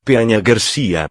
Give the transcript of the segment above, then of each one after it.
Penha Garcia.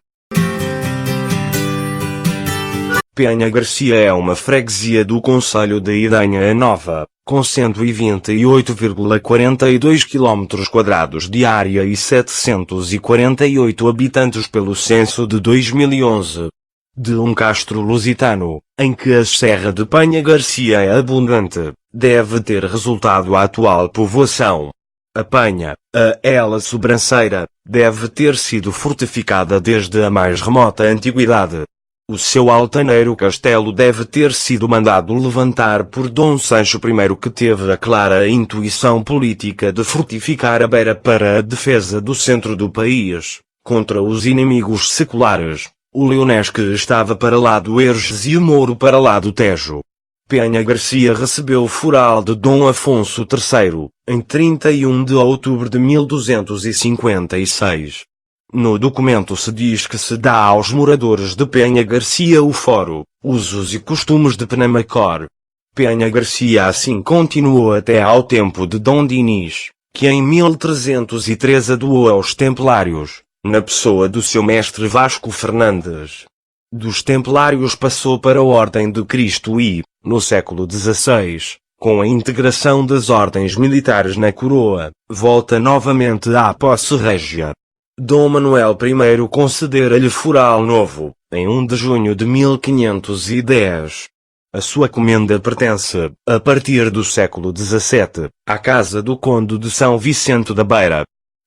Penha Garcia é uma freguesia do concelho de Idanha Nova, com 128,42 km² de área e 748 habitantes pelo censo de 2011. De um castro lusitano, em que a Serra de Penha Garcia é abundante, deve ter resultado a atual povoação. A Penha, a ela sobranceira, deve ter sido fortificada desde a mais remota antiguidade. O seu altaneiro castelo deve ter sido mandado levantar por Dom Sancho I, que teve a clara intuição política de fortificar a beira para a defesa do centro do país, contra os inimigos seculares, o Leonês que estava para lá do Erges e o Mouro para lá do Tejo. Penha Garcia recebeu o fural de Dom Afonso III, em 31 de outubro de 1256. No documento se diz que se dá aos moradores de Penha Garcia o foro, usos e costumes de Penamacor. Penha Garcia assim continuou até ao tempo de Dom Dinis, que em 1303 a doou aos Templários, na pessoa do seu mestre Vasco Fernandes. Dos Templários passou para a Ordem de Cristo e, no século XVI, com a integração das ordens militares na coroa, volta novamente à posse régia. Dom Manuel I concedera-lhe fural novo, em 1 de junho de 1510. A sua comenda pertence, a partir do século XVII, à casa do Conde de São Vicente da Beira.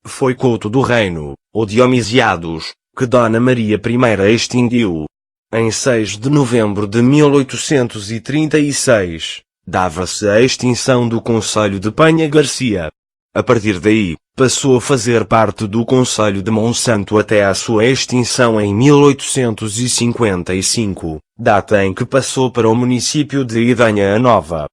Foi couto do reino, ou de Homisiados, que Dona Maria I extinguiu. Em 6 de novembro de 1836, dava-se a extinção do concelho de Penha Garcia. A partir daí, passou a fazer parte do concelho de Monsanto até a sua extinção em 1855, data em que passou para o município de Idanha Nova.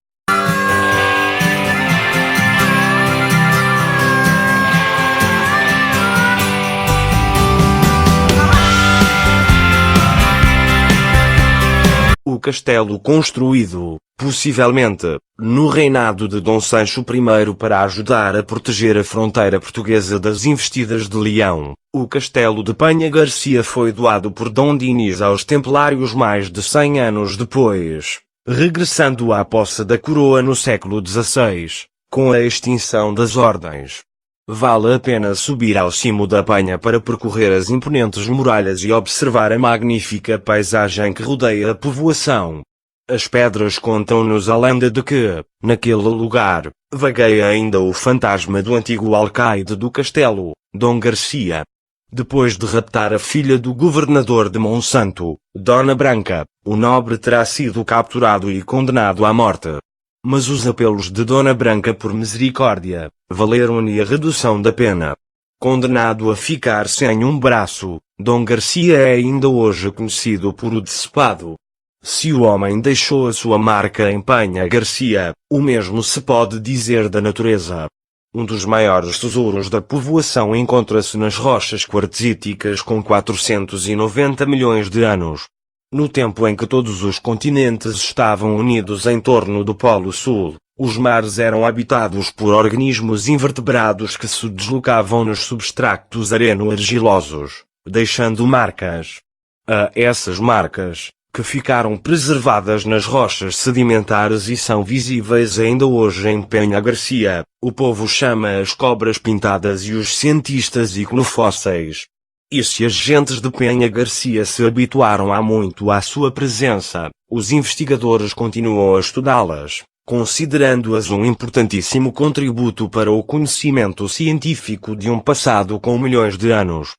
O castelo construído, possivelmente, no reinado de Dom Sancho I para ajudar a proteger a fronteira portuguesa das investidas de Leão, o castelo de Penha Garcia foi doado por Dom Dinis aos Templários mais de 100 anos depois, regressando à posse da coroa no século XVI, com a extinção das ordens. Vale a pena subir ao cimo da Penha para percorrer as imponentes muralhas e observar a magnífica paisagem que rodeia a povoação. As pedras contam-nos a lenda de que, naquele lugar, vagueia ainda o fantasma do antigo alcaide do castelo, Dom Garcia. Depois de raptar a filha do governador de Monsanto, Dona Branca, o nobre terá sido capturado e condenado à morte. Mas os apelos de Dona Branca por misericórdia, valeram-lhe a redução da pena. Condenado a ficar sem um braço, Dom Garcia é ainda hoje conhecido por o decepado. Se o homem deixou a sua marca em Penha Garcia, o mesmo se pode dizer da natureza. Um dos maiores tesouros da povoação encontra-se nas rochas quartzíticas com 490 milhões de anos. No tempo em que todos os continentes estavam unidos em torno do Polo Sul, os mares eram habitados por organismos invertebrados que se deslocavam nos substratos areno-argilosos, deixando marcas. A essas marcas, que ficaram preservadas nas rochas sedimentares e são visíveis ainda hoje em Penha Garcia, o povo chama as cobras pintadas e os cientistas iconofósseis. E se as gentes de Penha Garcia se habituaram há muito à sua presença, os investigadores continuam a estudá-las, considerando-as um importantíssimo contributo para o conhecimento científico de um passado com milhões de anos.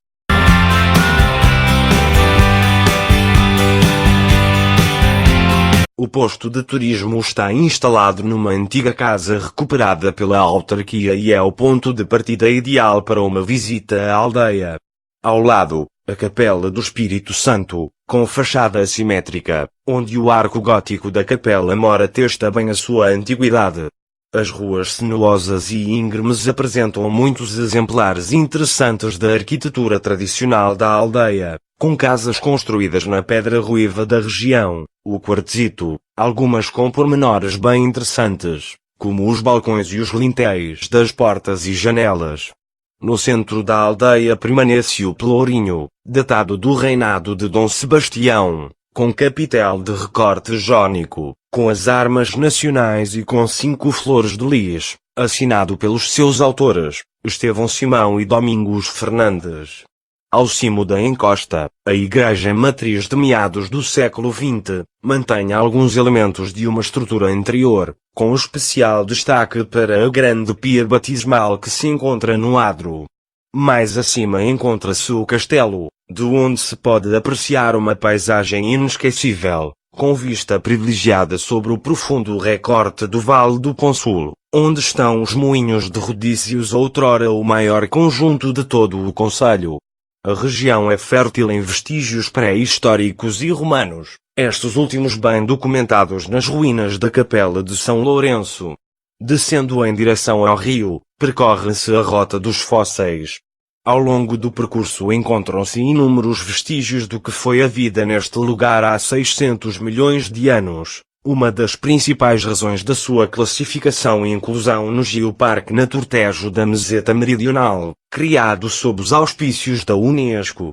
O posto de turismo está instalado numa antiga casa recuperada pela autarquia e é o ponto de partida ideal para uma visita à aldeia. Ao lado, a Capela do Espírito Santo, com fachada assimétrica, onde o arco gótico da capela mora testa bem a sua antiguidade. As ruas sinuosas e íngremes apresentam muitos exemplares interessantes da arquitetura tradicional da aldeia, com casas construídas na pedra ruiva da região, o quartzito, algumas com pormenores bem interessantes, como os balcões e os lintéis das portas e janelas. No centro da aldeia permanece o pelourinho, datado do reinado de Dom Sebastião, com capitel de recorte jónico, com as armas nacionais e com 5 flores de lis, assinado pelos seus autores, Estevão Simão e Domingos Fernandes. Ao cimo da encosta, a igreja matriz de meados do século XX, mantém alguns elementos de uma estrutura anterior, com especial destaque para a grande pia batismal que se encontra no adro. Mais acima encontra-se o castelo, de onde se pode apreciar uma paisagem inesquecível, com vista privilegiada sobre o profundo recorte do Vale do Consul, onde estão os moinhos de Rodízios, outrora o maior conjunto de todo o concelho. A região é fértil em vestígios pré-históricos e romanos, estes últimos bem documentados nas ruínas da Capela de São Lourenço. Descendo em direção ao rio, percorre-se a Rota dos Fósseis. Ao longo do percurso encontram-se inúmeros vestígios do que foi a vida neste lugar há 600 milhões de anos, uma das principais razões da sua classificação e inclusão no Geoparque Naturtejo Tejo da Meseta Meridional, criado sob os auspícios da Unesco.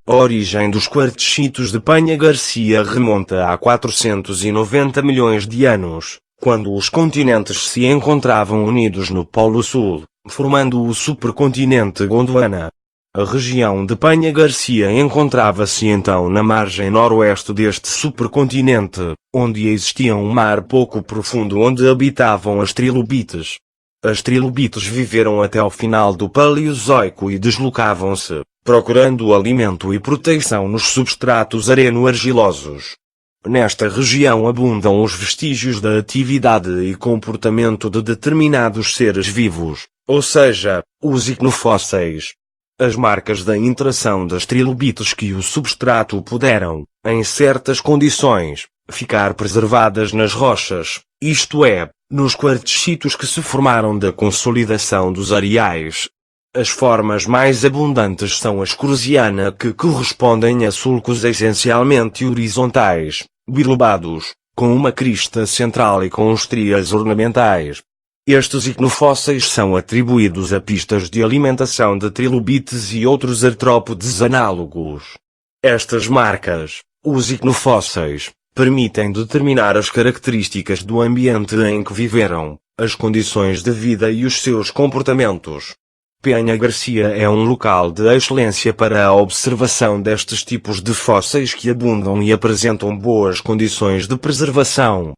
A origem dos quartzitos de Penha Garcia remonta a 490 milhões de anos, quando os continentes se encontravam unidos no Polo Sul, formando o supercontinente Gondwana. A região de Penha Garcia encontrava-se então na margem noroeste deste supercontinente, onde existia um mar pouco profundo onde habitavam as trilobites. As trilobites viveram até ao final do Paleozoico e deslocavam-se, procurando alimento e proteção nos substratos areno-argilosos. Nesta região abundam os vestígios da atividade e comportamento de determinados seres vivos, ou seja, os icnofósseis. As marcas da interação das trilobites que o substrato puderam, em certas condições, ficar preservadas nas rochas, isto é, nos quartzitos que se formaram da consolidação dos areais. As formas mais abundantes são as cruziana, que correspondem a sulcos essencialmente horizontais, bilobados, com uma crista central e com estrias ornamentais. Estes icnofósseis são atribuídos a pistas de alimentação de trilobites e outros artrópodes análogos. Estas marcas, os icnofósseis, permitem determinar as características do ambiente em que viveram, as condições de vida e os seus comportamentos. Penha Garcia é um local de excelência para a observação destes tipos de fósseis que abundam e apresentam boas condições de preservação.